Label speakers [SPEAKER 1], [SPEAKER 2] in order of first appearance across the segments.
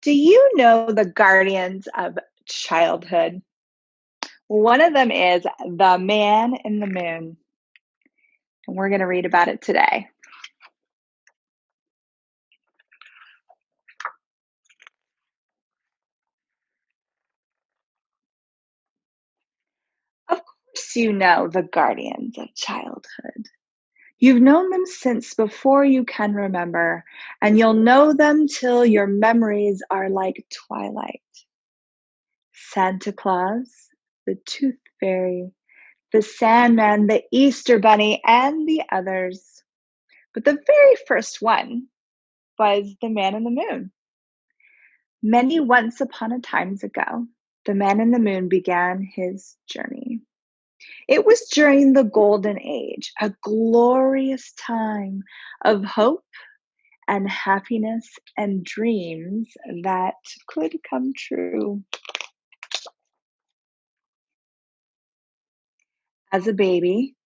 [SPEAKER 1] Do you know the guardians of childhood? One of them is the man in the moon, and we're going to read about it today. Of course, you know the guardians of childhood. You've known them since before you can remember, and you'll know them till your memories are like twilight. Santa Claus, the Tooth Fairy, the Sandman, the Easter Bunny, and the others. But the very first one was the man in the moon. Many once upon a times ago, the man in the moon began his journey. It was during the Golden Age, a glorious time of hope and happiness and dreams that could come true. As a baby,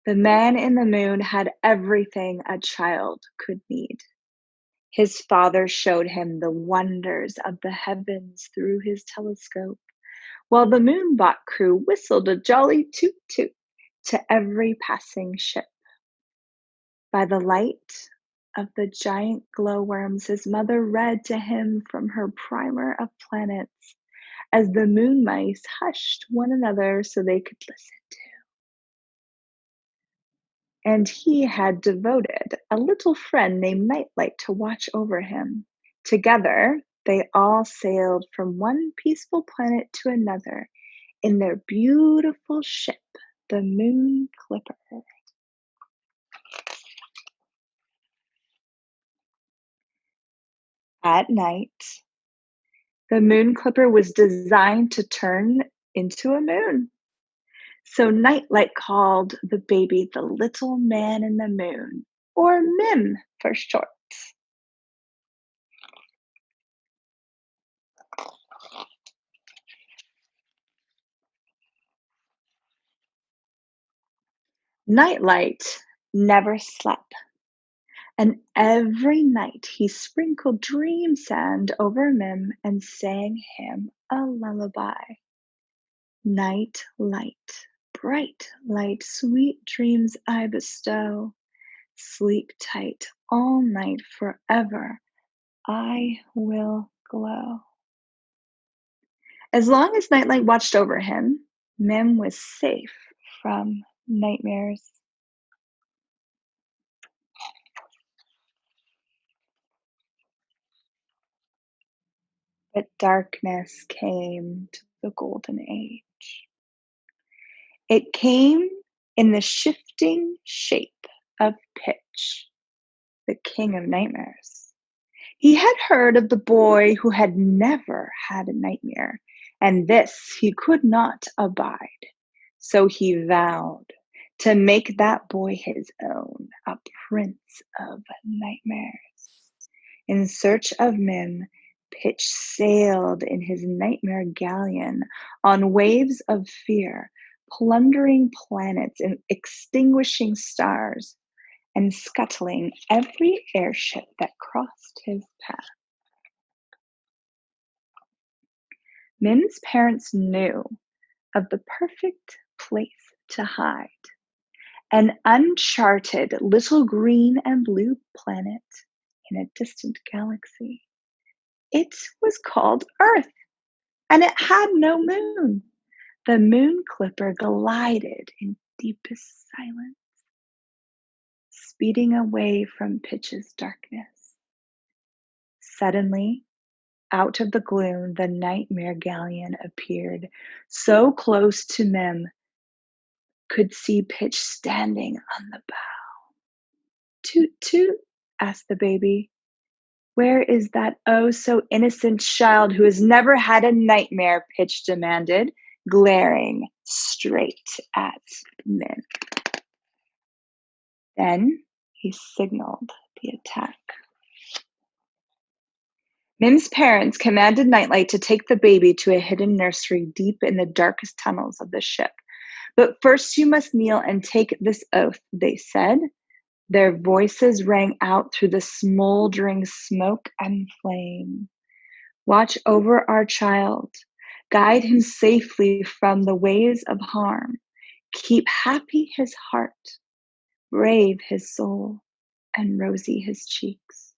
[SPEAKER 1] the man in the moon had everything a child could need. His father showed him the wonders of the heavens through his telescope, while the moonbot crew whistled a jolly toot toot to every passing ship. By the light of the giant glowworms, his mother read to him from her primer of planets as the moon mice hushed one another so they could listen to. And he had devoted a little friend named Nightlight to watch over him. Together, they all sailed from one peaceful planet to another in their beautiful ship, the Moon Clipper. At night, the Moon Clipper was designed to turn into a moon. So Nightlight called the baby the Little Man in the Moon, or MIM for short. Nightlight never slept, and every night he sprinkled dream sand over Mim and sang him a lullaby. Night light, bright light, sweet dreams I bestow. Sleep tight all night forever, I will glow. As long as Nightlight watched over him, Mim was safe from nightmares. But darkness came to the Golden Age. It came in the shifting shape of Pitch, the king of nightmares. He had heard of the boy who had never had a nightmare, and this he could not abide. So he vowed to make that boy his own, a prince of nightmares. In search of Mim, Pitch sailed in his nightmare galleon on waves of fear, plundering planets and extinguishing stars, and scuttling every airship that crossed his path. Mim's parents knew of the perfect place to hide, an uncharted little green and blue planet in a distant galaxy. It was called Earth, and it had no moon. The Moon Clipper glided in deepest silence, speeding away from Pitch's darkness. Suddenly, out of the gloom, the nightmare galleon appeared, so close to Mim could see Pitch standing on the bow. Toot toot, asked the baby. Where is that oh so innocent child who has never had a nightmare? Pitch demanded, glaring straight at Mim. Then he signaled the attack. Mim's parents commanded Nightlight to take the baby to a hidden nursery deep in the darkest tunnels of the ship. But first you must kneel and take this oath, they said. Their voices rang out through the smoldering smoke and flame. Watch over our child. Guide him safely from the ways of harm. Keep happy his heart, brave his soul, and rosy his cheeks.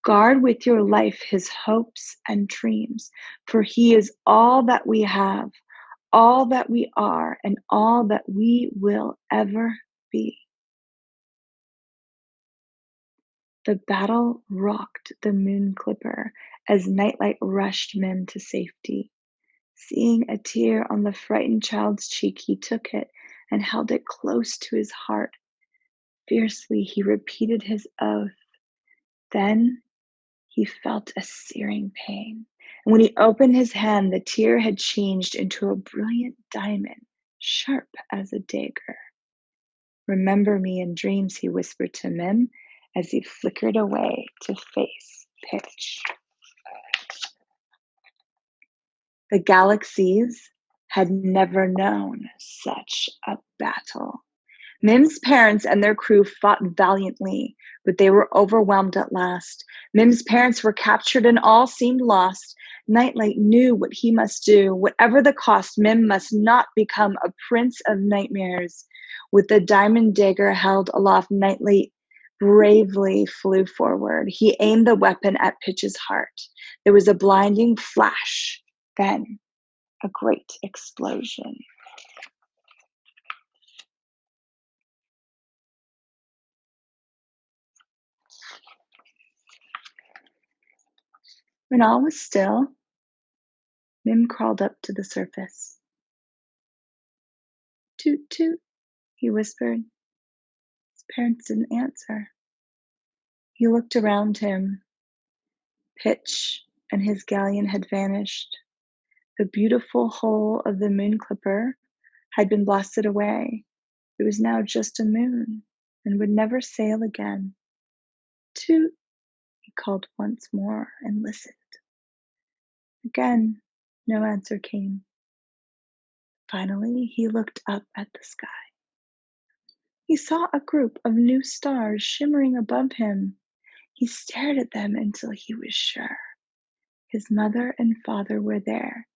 [SPEAKER 1] Guard with your life his hopes and dreams, for he is all that we have, all that we are, and all that we will ever be. The battle rocked the moon clipper as Nightlight rushed Mim to safety. Seeing a tear on the frightened child's cheek, he took it and held it close to his heart. Fiercely, he repeated his oath. Then he felt a searing pain. And when he opened his hand, the tear had changed into a brilliant diamond, sharp as a dagger. Remember me in dreams, he whispered to Mim as he flickered away to face Pitch. The galaxies had never known such a battle. Mim's parents and their crew fought valiantly, but they were overwhelmed at last. Mim's parents were captured and all seemed lost. Nightlight knew what he must do. Whatever the cost, Mim must not become a prince of nightmares. With the diamond dagger held aloft, Nightlight bravely flew forward. He aimed the weapon at Pitch's heart. There was a blinding flash, then a great explosion. When all was still, Mim crawled up to the surface. Toot toot, he whispered. His parents didn't answer. He looked around him. Pitch and his galleon had vanished. The beautiful hull of the moon clipper had been blasted away. It was now just a moon and would never sail again. Toot, he called once more and listened. Again, no answer came. Finally, he looked up at the sky. He saw a group of new stars shimmering above him. He stared at them until he was sure. His mother and father were there,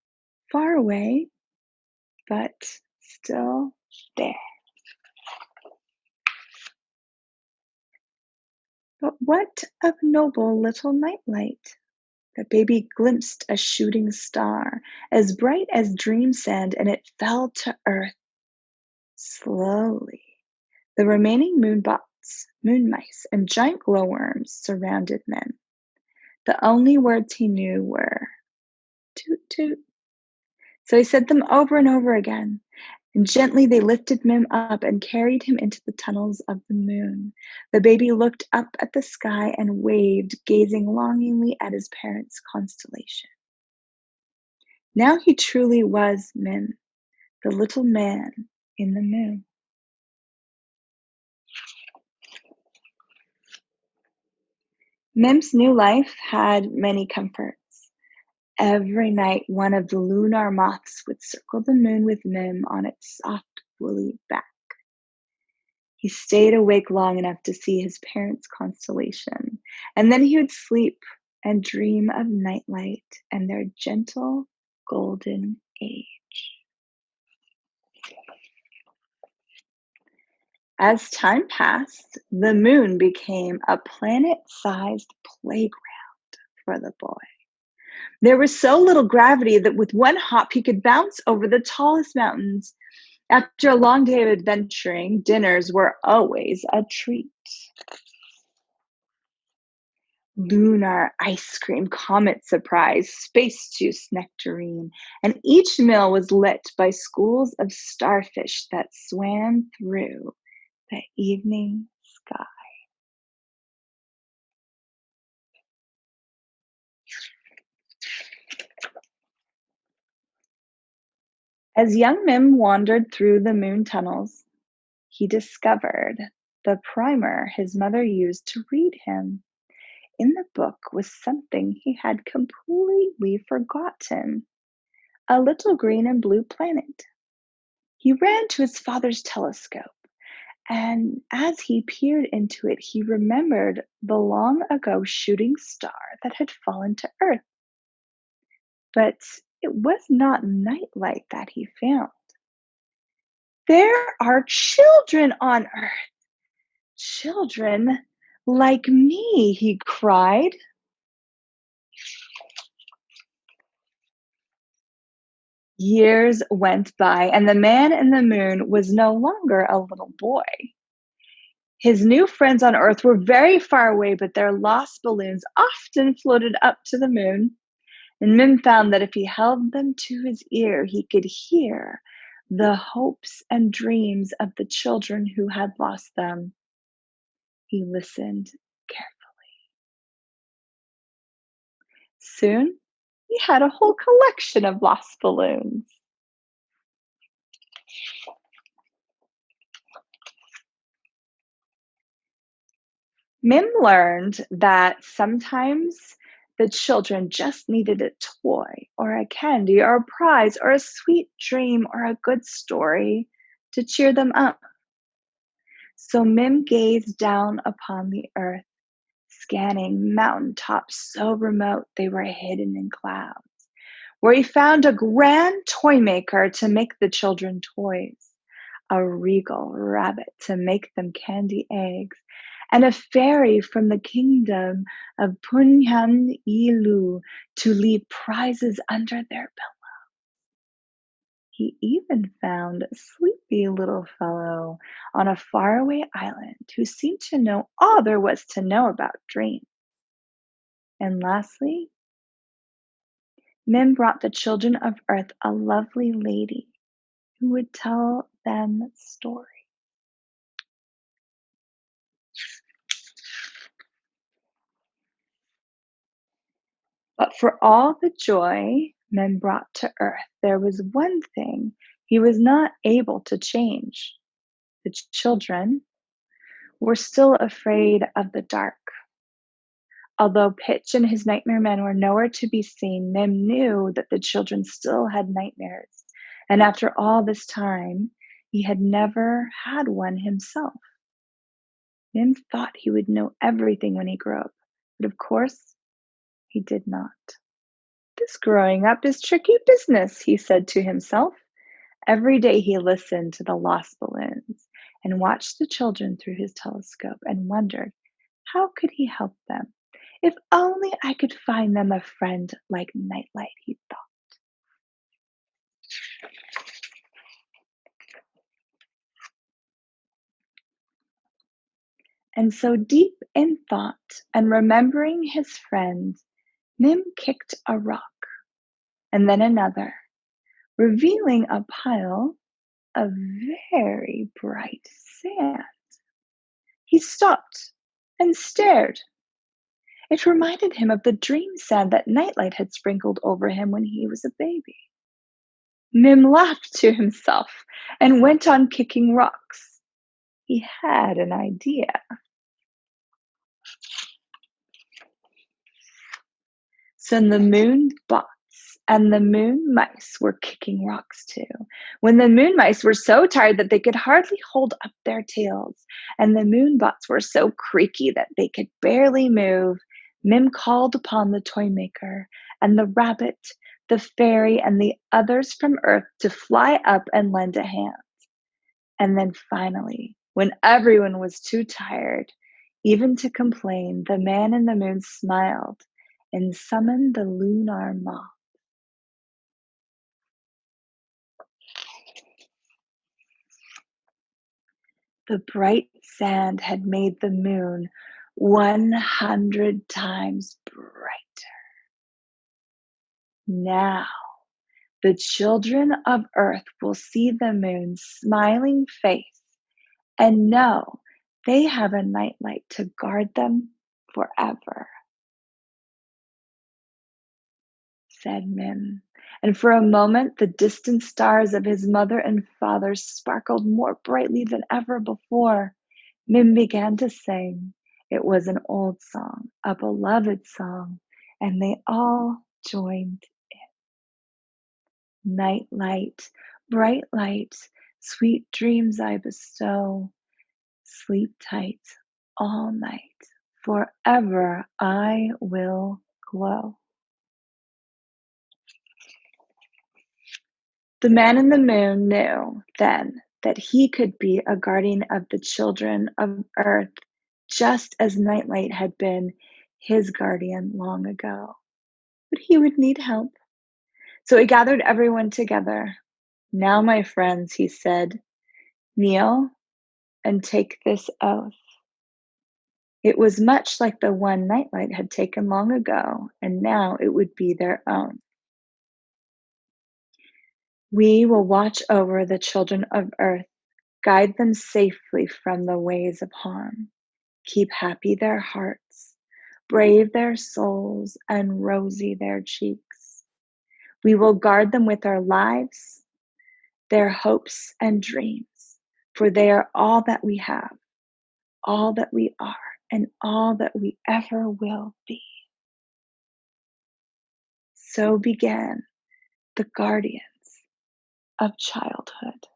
[SPEAKER 1] far away, but still there. But what of noble little Nightlight? The baby glimpsed a shooting star, as bright as dream sand, and it fell to earth. Slowly, the remaining moonbots, moon mice, and giant glowworms surrounded Mim. The only words he knew were toot toot. So he said them over and over again, and gently they lifted Mim up and carried him into the tunnels of the moon. The baby looked up at the sky and waved, gazing longingly at his parents' constellation. Now he truly was Mim, the little man in the moon. Mim's new life had many comforts. Every night, one of the lunar moths would circle the moon with Mim on its soft, woolly back. He stayed awake long enough to see his parents' constellation, and then he would sleep and dream of Nightlight and their gentle golden age. As time passed, the moon became a planet-sized playground for the boy. There was so little gravity that with one hop he could bounce over the tallest mountains. After a long day of adventuring, dinners were always a treat. Lunar ice cream, comet surprise, space juice nectarine, and each meal was lit by schools of starfish that swam through the evening sky. As young Mim wandered through the moon tunnels, he discovered the primer his mother used to read him. In the book was something he had completely forgotten: a little green and blue planet. He ran to his father's telescope, and as he peered into it, he remembered the long ago shooting star that had fallen to Earth. But it was not nightlight that he found. There are children on Earth, children like me, he cried. Years went by, and the man in the moon was no longer a little boy. His new friends on Earth were very far away, but their lost balloons often floated up to the moon. And Mim found that if he held them to his ear, he could hear the hopes and dreams of the children who had lost them. He listened carefully. Soon, he had a whole collection of lost balloons. Mim learned that sometimes the children just needed a toy or a candy or a prize or a sweet dream or a good story to cheer them up. So Mim gazed down upon the earth, scanning mountain tops so remote they were hidden in clouds, where he found a grand toy maker to make the children toys, a regal rabbit to make them candy eggs, and a fairy from the kingdom of Punhan Ilu to leave prizes under their pillow. He even found a sleepy little fellow on a faraway island who seemed to know all there was to know about dreams. And lastly, Mim brought the children of Earth a lovely lady who would tell them stories. But for all the joy men brought to Earth, there was one thing he was not able to change. The children were still afraid of the dark. Although Pitch and his nightmare men were nowhere to be seen, Mim knew that the children still had nightmares. And after all this time, he had never had one himself. Mim thought he would know everything when he grew up, but of course, he did not. This growing up is tricky business, he said to himself. Every day he listened to the lost balloons and watched the children through his telescope and wondered, how could he help them? If only I could find them a friend like Nightlight, he thought. And so deep in thought and remembering his friends, Mim kicked a rock and then another, revealing a pile of very bright sand. He stopped and stared. It reminded him of the dream sand that Nightlight had sprinkled over him when he was a baby. Mim laughed to himself and went on kicking rocks. He had an idea. So the moon bots and the moon mice were kicking rocks too. When the moon mice were so tired that they could hardly hold up their tails, and the moon bots were so creaky that they could barely move, Mim called upon the toy maker and the rabbit, the fairy, and the others from Earth to fly up and lend a hand. And then finally, when everyone was too tired even to complain, the man in the moon smiled and summoned the lunar moth. The bright sand had made the moon 100 times brighter. Now, the children of Earth will see the moon's smiling face and know they have a nightlight to guard them forever, said Mim. And for a moment, the distant stars of his mother and father sparkled more brightly than ever before. Mim began to sing. It was an old song, a beloved song, and they all joined. Night light, bright light, sweet dreams I bestow. Sleep tight all night, forever I will glow. The man in the moon knew then that he could be a guardian of the children of Earth, just as Nightlight had been his guardian long ago. But he would need help. So he gathered everyone together. Now, my friends, he said, kneel and take this oath. It was much like the one Nightlight had taken long ago, and now it would be their own. We will watch over the children of Earth, guide them safely from the ways of harm, keep happy their hearts, brave their souls, and rosy their cheeks. We will guard them with our lives, their hopes and dreams, for they are all that we have, all that we are, and all that we ever will be. So began the guardians of childhood.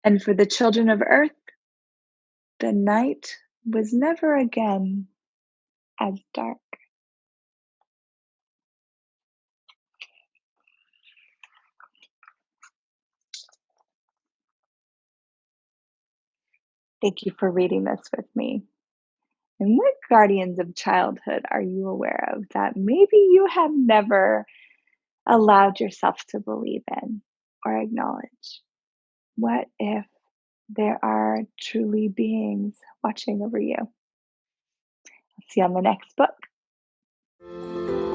[SPEAKER 1] And for the children of Earth, the night was never again as dark. Thank you for reading this with me. And what guardians of childhood are you aware of that maybe you have never allowed yourself to believe in or acknowledge? What if there are truly beings watching over you? See you on the next book.